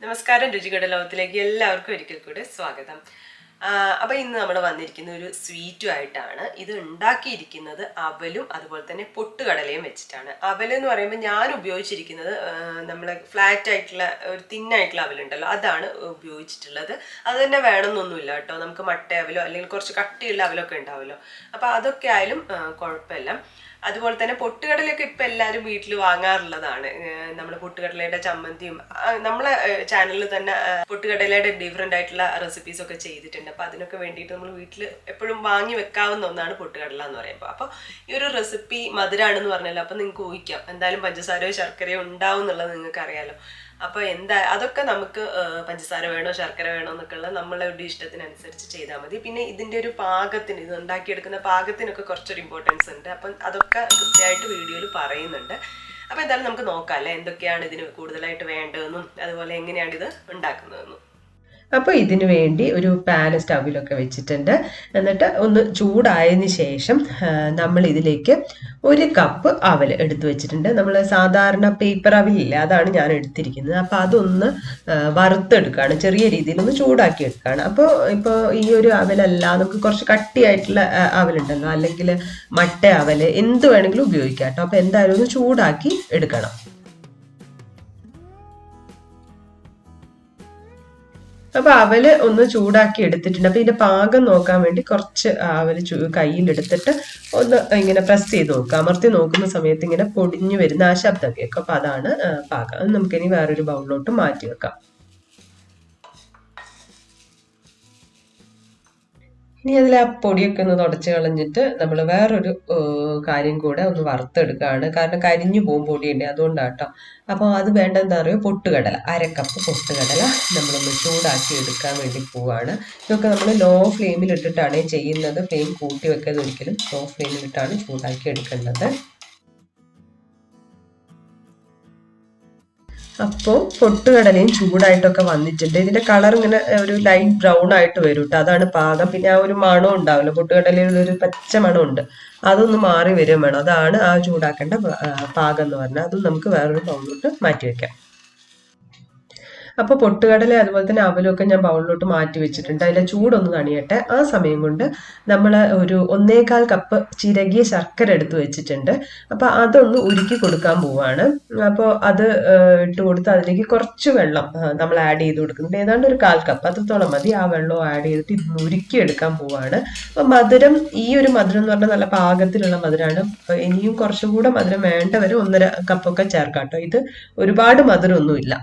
നമസ്കാരം, രുചികട ലോകത്തിലേക്ക് എല്ലാവർക്കും ഒരിക്കൽ കൂടെ സ്വാഗതം. അപ്പോൾ ഇന്ന് നമ്മൾ വന്നിരിക്കുന്ന ഒരു സ്വീറ്റും ആയിട്ടാണ്. ഇത് ഉണ്ടാക്കിയിരിക്കുന്നത് അവലും അതുപോലെ തന്നെ പൊട്ടുകടലയും വെച്ചിട്ടാണ്. അവൽ എന്ന് പറയുമ്പോൾ ഞാൻ ഉപയോഗിച്ചിരിക്കുന്നത് നമ്മൾ ഫ്ലാറ്റ് ആയിട്ടുള്ള ഒരു തിന്നായിട്ടുള്ള അവലുണ്ടല്ലോ, അതാണ് ഉപയോഗിച്ചിട്ടുള്ളത്. അത് തന്നെ വേണമെന്നൊന്നുമില്ല കേട്ടോ. നമുക്ക് മട്ട അവലോ അല്ലെങ്കിൽ കുറച്ച് കട്ടിയുള്ള അവലൊക്കെ ഉണ്ടാവുമല്ലോ, അപ്പോൾ അതൊക്കെ ആയാലും കുഴപ്പമില്ല. അതുപോലെ തന്നെ പൊട്ടുകടലയൊക്കെ ഇപ്പം എല്ലാവരും വീട്ടിൽ വാങ്ങാറുള്ളതാണ്. നമ്മൾ പൊട്ടുകടലയുടെ ചമ്മന്തിയും നമ്മളെ ചാനലിൽ തന്നെ പൊട്ടുകടലയുടെ ഡിഫറെൻ്റ് ആയിട്ടുള്ള റെസിപ്പീസ് ഒക്കെ ചെയ്തിട്ടുണ്ട്. അപ്പോൾ അതിനൊക്കെ വേണ്ടിയിട്ട് നമ്മൾ വീട്ടിൽ എപ്പോഴും വാങ്ങി വെക്കാവുന്ന ഒന്നാണ് പൊട്ടുകടല എന്ന് പറയുമ്പോൾ. അപ്പോൾ ഈ ഒരു റെസിപ്പി മധുരമാണെന്ന് പറഞ്ഞല്ലോ, അപ്പോൾ നിങ്ങൾക്ക് ഊഹിക്കാം എന്തായാലും പഞ്ചസാരയോ ശർക്കരയോ ഉണ്ടാവും എന്നുള്ളത് നിങ്ങൾക്ക് അറിയാലോ. അപ്പോൾ അതൊക്കെ നമുക്ക് പഞ്ചസാര വേണോ ശർക്കര വേണോ എന്നൊക്കെ ഉള്ളത് നമ്മളുടെ ഇഷ്ടത്തിനനുസരിച്ച് ചെയ്താൽ മതി. പിന്നെ ഇതിൻ്റെ ഒരു പാകത്തിന്, ഇത് ഉണ്ടാക്കിയെടുക്കുന്ന പാകത്തിനൊക്കെ കുറച്ചൊരു ഇമ്പോർട്ടൻസ് ഉണ്ട്. അപ്പം അതൊക്കെ കൃത്യമായിട്ട് വീഡിയോയിൽ പറയുന്നുണ്ട്. അപ്പോൾ എന്തായാലും നമുക്ക് നോക്കാം അല്ലേ, എന്തൊക്കെയാണ് ഇതിന് കൂടുതലായിട്ട് വേണ്ടതെന്നും അതുപോലെ എങ്ങനെയാണ് ഇത് ഉണ്ടാക്കുന്നതെന്നും. അപ്പോൾ ഇതിനു വേണ്ടി ഒരു പാൻ സ്റ്റൗവിലൊക്കെ വെച്ചിട്ടുണ്ട്. എന്നിട്ട് ഒന്ന് ചൂടായതിന് ശേഷം നമ്മൾ ഇതിലേക്ക് 1 കപ്പ് അവൽ എടുത്തു വെച്ചിട്ടുണ്ട്. നമ്മൾ സാധാരണ പേപ്പർ അവലില്ല, അതാണ് ഞാൻ എടുത്തിരിക്കുന്നത്. അപ്പോൾ അതൊന്ന് വറുത്തെടുക്കുകയാണ്, ചെറിയ രീതിയിലൊന്ന് ചൂടാക്കി എടുക്കുകയാണ്. അപ്പോൾ ഇപ്പോൾ ഈ ഒരു അവലല്ല, നമുക്ക് കുറച്ച് കട്ടിയായിട്ടുള്ള അവലുണ്ടല്ലോ, അല്ലെങ്കിൽ മട്ട അവൽ, എന്ത് വേണമെങ്കിലും ഉപയോഗിക്കാം കേട്ടോ. അപ്പോൾ എന്തായാലും ഒന്ന് ചൂടാക്കി എടുക്കണം. അപ്പൊ അവല് ഒന്ന് ചൂടാക്കി എടുത്തിട്ടുണ്ട്. അപ്പൊ ഇതിന്റെ പാകം നോക്കാൻ വേണ്ടി കുറച്ച് അവല് കയ്യിലെടുത്തിട്ട് ഒന്ന് ഇങ്ങനെ പ്രസ് ചെയ്ത് നോക്കുക. അമർത്തി നോക്കുന്ന സമയത്ത് ഇങ്ങനെ പൊടിഞ്ഞു വരുന്ന ആ ശബ്ദം കേൾക്കും. അപ്പൊ അതാണ് പാകം. അത് നമുക്കിനി വേറൊരു ബൗളിലോട്ട് മാറ്റി വെക്കാം. ഇനി അതിൽ ആ പൊടിയൊക്കെ ഒന്ന് തുടച്ച് കളഞ്ഞിട്ട് നമ്മൾ വേറൊരു കാര്യം കൂടെ ഒന്ന് വറുത്തെടുക്കുകയാണ്. കാരണം കരിഞ്ഞു പോകും പൊടിയുണ്ട്, അതുകൊണ്ടാണ് കേട്ടോ. അപ്പോൾ അത് വേണ്ടെന്താ പറയുക, പൊട്ടുകടല 1/2 കപ്പ് പൊട്ടുകടല നമ്മളൊന്ന് ചൂടാക്കി എടുക്കാൻ വേണ്ടി പോവാണ്. ഇതൊക്കെ നമ്മൾ ലോ ഫ്ലെയിമിൽ ഇട്ടിട്ടാണ് ചെയ്യുന്നത്. ഫ്ലെയിം കൂട്ടി വെക്കാതെ ഒരിക്കലും ലോ ഫ്ലെയിമിലിട്ടാണ് ചൂടാക്കി എടുക്കേണ്ടത്. അപ്പോൾ പൊട്ടുകടലയും ചൂടായിട്ടൊക്കെ വന്നിട്ടുണ്ട്. ഇതിന്റെ കളർ ഇങ്ങനെ ഒരു ലൈറ്റ് ബ്രൗൺ ആയിട്ട് വരും കേട്ടോ, അതാണ് പാകം. പിന്നെ ആ ഒരു മണം ഉണ്ടാവില്ല, പൊട്ടുകടലയിൽ ഒരു പച്ച മണം ഉണ്ട്, അതൊന്ന് മാറി വരും വേണം. അതാണ് ആ ചൂടാക്കേണ്ട പാകം എന്ന് പറഞ്ഞാൽ. അതും നമുക്ക് വേറൊരു ബൗളിലോട്ട് മാറ്റി വെക്കാം. അപ്പോൾ പൊട്ടുകടല അതുപോലെ തന്നെ അവലൊക്കെ ഞാൻ ബൗളിലോട്ട് മാറ്റി വെച്ചിട്ടുണ്ട്. അതിലെ ചൂടൊന്ന് തണിയട്ടെ. ആ സമയം കൊണ്ട് നമ്മൾ ഒരു 1/4 കപ്പ് ചിരകിയ ശർക്കര എടുത്ത് വെച്ചിട്ടുണ്ട്. അപ്പോൾ അതൊന്ന് ഉരുക്കി കൊടുക്കാൻ പോവാണ്. അപ്പോൾ അത് ഇട്ട് കൊടുത്ത് അതിലേക്ക് കുറച്ച് വെള്ളം നമ്മൾ ആഡ് ചെയ്ത് കൊടുക്കുന്നുണ്ട്. ഏതാണ്ട് ഒരു 1/4 കപ്പ് അത്രത്തോളം മതി. ആ വെള്ളം ആഡ് ചെയ്തിട്ട് ഇത് ഉരുക്കി എടുക്കാൻ പോവാണ്. അപ്പോൾ മധുരം, ഈ ഒരു മധുരം എന്ന് പറഞ്ഞാൽ നല്ല പാകത്തിലുള്ള മധുരമാണ്. ഇനിയും കുറച്ചും കൂടെ മധുരം വേണ്ടവർ 1/2 കപ്പൊക്കെ ചേർക്കാം കേട്ടോ. ഇത് ഒരുപാട് മധുരമൊന്നുമില്ല.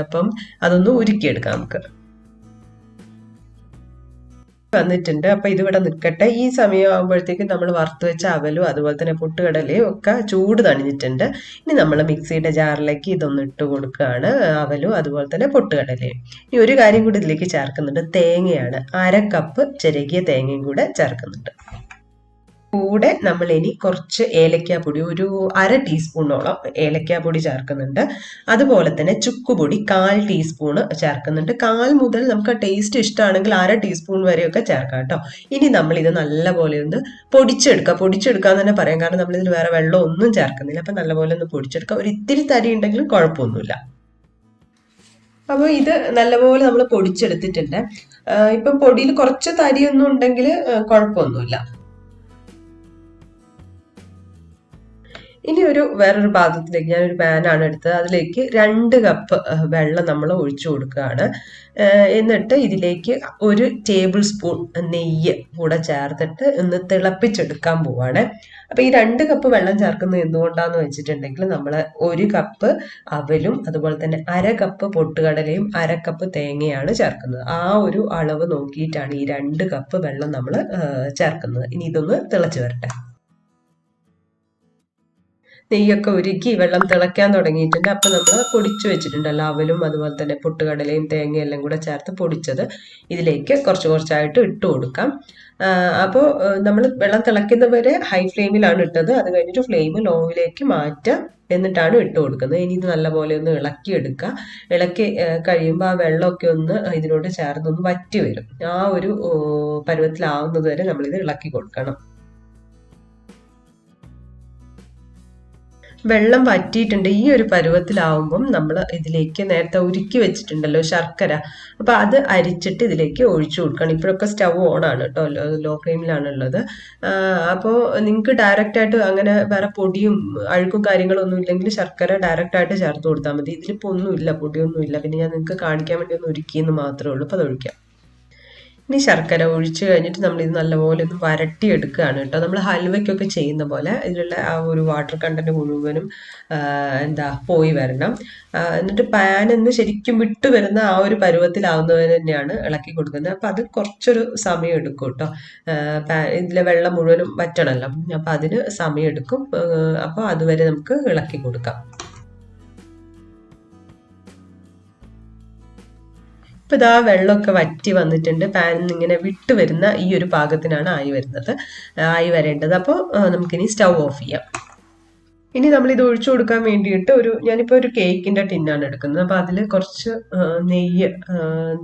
അപ്പം അതൊന്ന് ഉരുക്കിയെടുക്കാം നമുക്ക്. വന്നിട്ടുണ്ട്. അപ്പൊ ഇതിവിടെ നിൽക്കട്ടെ. ഈ സമയം ആകുമ്പോഴത്തേക്ക് നമ്മൾ വറുത്ത് വെച്ച അവലും അതുപോലെ തന്നെ പൊട്ടുകടലയും ഒക്കെ ചൂട് തണിഞ്ഞിട്ടുണ്ട്. ഇനി നമ്മൾ മിക്സിയുടെ ജാറിലേക്ക് ഇതൊന്ന് ഇട്ട് കൊടുക്കുകയാണ്, അവലും അതുപോലെ തന്നെ പൊട്ടുകടലയും. ഇനി ഒരു കാര്യം കൂടി ഇതിലേക്ക് ചേർക്കുന്നുണ്ട്, തേങ്ങയാണ്. 1/2 കപ്പ് ചിരകിയ തേങ്ങയും കൂടെ ചേർക്കുന്നുണ്ട്. കൂടെ നമ്മൾ ഇനി കുറച്ച് ഏലക്കാപ്പൊടി, ഒരു 1/2 ടീസ്പൂണോളം ഏലക്കാപ്പൊടി ചേർക്കുന്നുണ്ട്. അതുപോലെ തന്നെ ചുക്കുപൊടി 1/4 ടീസ്പൂണ് ചേർക്കുന്നുണ്ട്. 1/4 മുതൽ നമുക്ക് ടേസ്റ്റ് ഇഷ്ടമാണെങ്കിൽ 1/2 ടീസ്പൂൺ വരെയൊക്കെ ചേർക്കാം കേട്ടോ. ഇനി നമ്മൾ ഇത് നല്ലപോലെ ഒന്ന് പൊടിച്ചെടുക്കാന്ന് തന്നെ പറയാം, കാരണം നമ്മളിതിൽ വേറെ വെള്ളം ഒന്നും ചേർക്കുന്നില്ല. അപ്പം നല്ലപോലെ ഒന്ന് പൊടിച്ചെടുക്കാം. ഒരു ഇത്തിരി തരി ഉണ്ടെങ്കിലും കുഴപ്പമൊന്നുമില്ല. അപ്പോൾ ഇത് നല്ലപോലെ നമ്മൾ പൊടിച്ചെടുത്തിട്ടുണ്ട്. ഇപ്പം പൊടിയിൽ കുറച്ച് തരിയൊന്നും ഉണ്ടെങ്കിൽ കുഴപ്പമൊന്നുമില്ല. ഇനി വേറൊരു പാത്രത്തിലേക്ക് ഞാനൊരു പാനാണ് എടുത്തത്. അതിലേക്ക് 2 കപ്പ് വെള്ളം നമ്മൾ ഒഴിച്ചു കൊടുക്കുകയാണ്. എന്നിട്ട് ഇതിലേക്ക് 1 ടേബിൾ സ്പൂൺ നെയ്യ് കൂടെ ചേർത്തിട്ട് ഒന്ന് തിളപ്പിച്ചെടുക്കാൻ പോവാണ്. അപ്പൊ ഈ 2 കപ്പ് വെള്ളം ചേർക്കുന്നത് എന്തുകൊണ്ടാന്ന് വെച്ചിട്ടുണ്ടെങ്കിൽ നമ്മൾ 1 കപ്പ് അവലും അതുപോലെ തന്നെ 1/2 കപ്പ് പൊട്ടുകടലയും 1/2 കപ്പ് തേങ്ങയാണ് ചേർക്കുന്നത്. ആ ഒരു അളവ് നോക്കിയിട്ടാണ് ഈ 2 കപ്പ് വെള്ളം നമ്മൾ ചേർക്കുന്നത്. ഇനി ഇതൊന്ന് തിളച്ച് വരട്ടെ. നെയ്യൊക്കെ ഉരുക്കി വെള്ളം തിളയ്ക്കാൻ തുടങ്ങിയിട്ടുണ്ട്. അപ്പം നമ്മൾ പൊടിച്ചു വെച്ചിട്ടുണ്ടല്ലോ അവലും അതുപോലെ തന്നെ പൊട്ടുകടലയും തേങ്ങയും എല്ലാം കൂടെ ചേർത്ത് പൊടിച്ചത് ഇതിലേക്ക് കുറച്ചായിട്ട് ഇട്ട് കൊടുക്കാം. അപ്പോൾ നമ്മൾ വെള്ളം തിളയ്ക്കുന്നവരെ ഹൈ ഫ്ലെയിമിലാണ് ഇട്ടത്. അത് കഴിഞ്ഞിട്ട് ഫ്ലെയിം ലോയിലേക്ക് മാറ്റാം, എന്നിട്ടാണ് ഇട്ട് കൊടുക്കുന്നത്. ഇനി ഇത് നല്ലപോലെ ഒന്ന് ഇളക്കിയെടുക്കുക. ഇളക്കി കഴിയുമ്പോൾ ആ വെള്ളമൊക്കെ ഒന്ന് ഇതിനോട് ചേർന്നൊന്ന് വറ്റി വരും. ആ ഒരു പരുവത്തിലാവുന്നത് വരെ നമ്മളിത് ഇളക്കി കൊടുക്കണം. വെള്ളം വറ്റിയിട്ടുണ്ട്. ഈ ഒരു പരുവത്തിലാവുമ്പം നമ്മൾ ഇതിലേക്ക് നേരത്തെ ഉരുക്കി വെച്ചിട്ടുണ്ടല്ലോ ശർക്കര, അപ്പോൾ അത് അരിച്ചിട്ട് ഇതിലേക്ക് ഒഴിച്ചു കൊടുക്കണം. ഇപ്പോഴൊക്കെ സ്റ്റൗ ഓൺ ആണ് കേട്ടോ, ലോ ഫ്ലെയിമിലാണ് ഉള്ളത്. അപ്പോൾ നിങ്ങൾക്ക് ഡയറക്റ്റായിട്ട് അങ്ങനെ വേറെ പൊടിയും അഴുക്കും കാര്യങ്ങളും ഒന്നും ഇല്ലെങ്കിൽ ശർക്കര ഡയറക്റ്റായിട്ട് ചേർത്ത് കൊടുത്താൽ മതി. ഇതിലിപ്പോൾ ഒന്നുമില്ല, പൊടിയൊന്നുമില്ല. പിന്നെ ഞാൻ നിങ്ങൾക്ക് കാണിക്കാൻ വേണ്ടി ഒന്ന് ഉരുക്കിയെന്ന് മാത്രമേ ഉള്ളൂ. അപ്പോൾ അത് ഒഴിക്കാം. ഇനി ശർക്കര ഒഴിച്ച് കഴിഞ്ഞിട്ട് നമ്മളിത് നല്ലപോലെ ഒന്ന് വരട്ടിയെടുക്കുകയാണ് കേട്ടോ. നമ്മൾ ഹൽവയ്ക്കൊക്കെ ചെയ്യുന്ന പോലെ ഇതിലുള്ള ആ ഒരു വാട്ടർ കണ്ടന്റ് മുഴുവനും പോയി വരണം. എന്നിട്ട് പാനിന്ന് ശരിക്കും വിട്ടു വരുന്ന ആ ഒരു പരുവത്തിലാവുന്നവർ തന്നെയാണ് ഇളക്കി കൊടുക്കുന്നത്. അപ്പം അത് കുറച്ചൊരു സമയം എടുക്കും കേട്ടോ. ഇതിലെ വെള്ളം മുഴുവനും വറ്റണമല്ലോ, അപ്പം അതിന് സമയം എടുക്കും. അപ്പോൾ അതുവരെ നമുക്ക് ഇളക്കി കൊടുക്കാം. ഇപ്പം ഇതാ വെള്ളമൊക്കെ വറ്റി വന്നിട്ടുണ്ട്. പാനിൽ നിന്ന് ഇങ്ങനെ വിട്ട് വരുന്ന ഈ ഒരു പാകത്തിനാണ് ആയി വരേണ്ടത്. അപ്പോൾ നമുക്കിനി സ്റ്റൗ ഓഫ് ചെയ്യാം. ഇനി നമ്മൾ ഇത് ഒഴിച്ചു കൊടുക്കാൻ വേണ്ടിയിട്ട് ഞാനിപ്പോൾ ഒരു കേക്കിൻ്റെ ടിന്നാണ് എടുക്കുന്നത്. അപ്പോൾ അതിൽ കുറച്ച് നെയ്യ്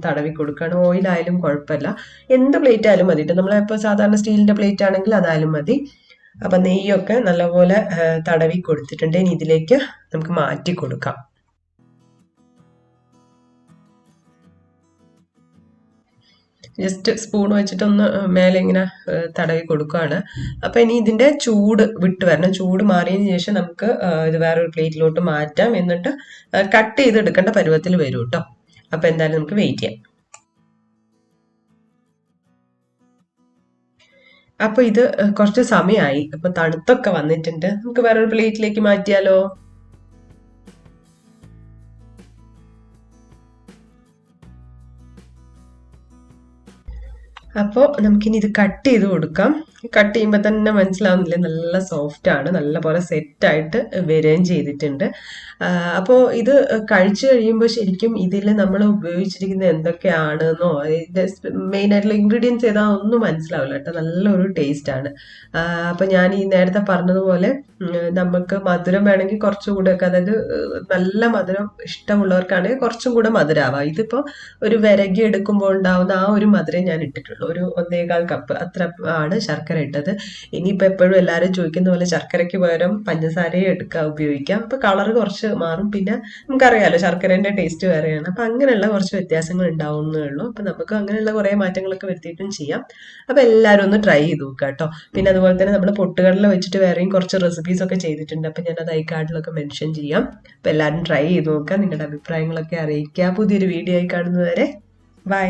തടവി കൊടുക്കുകയാണ്. ഓയിലായാലും കുഴപ്പമില്ല, എന്ത് പ്ലേറ്റ് ആയാലും മതി കേട്ടോ. നമ്മളിപ്പോൾ സാധാരണ സ്റ്റീലിൻ്റെ പ്ലേറ്റ് ആണെങ്കിൽ അതായാലും മതി. അപ്പം നെയ്യൊക്കെ നല്ലപോലെ തടവി കൊടുത്തിട്ടുണ്ട്. ഇനി ഇതിലേക്ക് നമുക്ക് മാറ്റി കൊടുക്കാം. ജസ്റ്റ് സ്പൂൺ വെച്ചിട്ടൊന്ന് മേലെ ഇങ്ങനെ തടവി കൊടുക്കുകയാണ്. അപ്പം ഇനി ഇതിൻ്റെ ചൂട് വിട്ട് വരണം. ചൂട് മാറിയതിന് ശേഷം നമുക്ക് ഇത് വേറൊരു പ്ലേറ്റിലോട്ട് മാറ്റാം. എന്നിട്ട് കട്ട് ചെയ്തെടുക്കേണ്ട പരുവത്തിൽ വരും കേട്ടോ. അപ്പം എന്തായാലും നമുക്ക് വെയിറ്റ് ചെയ്യാം. അപ്പോൾ ഇത് കുറച്ച് സമയമായി. അപ്പം തണുത്തൊക്കെ വന്നിട്ടുണ്ട്. നമുക്ക് വേറൊരു പ്ലേറ്റിലേക്ക് മാറ്റിയാലോ? അപ്പോൾ നമുക്കിനി ഇത് കട്ട് ചെയ്ത് കൊടുക്കാം. കട്ട് ചെയ്യുമ്പോൾ തന്നെ മനസ്സിലാവുന്നില്ലേ, നല്ല സോഫ്റ്റ് ആണ്, നല്ല പോലെ സെറ്റായിട്ട് വരികയും ചെയ്തിട്ടുണ്ട്. അപ്പോൾ ഇത് കഴിച്ചു കഴിയുമ്പോൾ ശരിക്കും ഇതിൽ നമ്മൾ ഉപയോഗിച്ചിരിക്കുന്നത് എന്തൊക്കെയാണെന്നോ ഇതിൻ്റെ മെയിനായിട്ടുള്ള ഇൻഗ്രീഡിയൻസ് ഏതാ ഒന്നും മനസ്സിലാവില്ല കേട്ടോ. നല്ലൊരു ടേസ്റ്റാണ്. അപ്പോൾ ഞാൻ ഈ നേരത്തെ പറഞ്ഞതുപോലെ നമുക്ക് മധുരം വേണമെങ്കിൽ കുറച്ചുകൂടെ ഒക്കെ, അതായത് നല്ല മധുരം ഇഷ്ടമുള്ളവർക്കാണെങ്കിൽ കുറച്ചും കൂടെ മധുരമാവാം. ഇതിപ്പോൾ ഒരു വിരകി എടുക്കുമ്പോൾ ഉണ്ടാവുന്ന ആ ഒരു മധുരം ഞാൻ ഇട്ടിട്ടുള്ളൂ. ഒരു 1.25 കപ്പ് അത്ര ആണ് ശർക്കര ഇട്ടത്. ഇനിയിപ്പോൾ എപ്പോഴും എല്ലാവരും ചോദിക്കുന്ന പോലെ ശർക്കരയ്ക്ക് പകരം പഞ്ചസാരയും ഉപയോഗിക്കാം. അപ്പോൾ കളർ കുറച്ച് മാറും. പിന്നെ നമുക്കറിയാമല്ലോ ശർക്കരേൻ്റെ ടേസ്റ്റ് വേറെയാണ്. അപ്പം അങ്ങനെയുള്ള കുറച്ച് വ്യത്യാസങ്ങൾ ഉണ്ടാവുന്നേ ഉള്ളൂ. അപ്പം നമുക്ക് അങ്ങനെയുള്ള കുറേ മാറ്റങ്ങളൊക്കെ വരുത്തിയിട്ടും ചെയ്യാം. അപ്പം എല്ലാവരും ഒന്ന് ട്രൈ ചെയ്ത് നോക്കുക കേട്ടോ. പിന്നെ അതുപോലെ തന്നെ നമ്മൾ പൊട്ടുകടല വെച്ചിട്ട് വേറെയും കുറച്ച് റെസിപ്പീസ് ഒക്കെ ചെയ്തിട്ടുണ്ട്. അപ്പം ഞാനത് ഐ കാർഡിലൊക്കെ മെൻഷൻ ചെയ്യാം. അപ്പം എല്ലാവരും ട്രൈ ചെയ്ത് നോക്കുക, നിങ്ങളുടെ അഭിപ്രായങ്ങളൊക്കെ അറിയിക്കുക. പുതിയൊരു വീഡിയോ ആയി കാണുന്നതുവരെ ബൈ.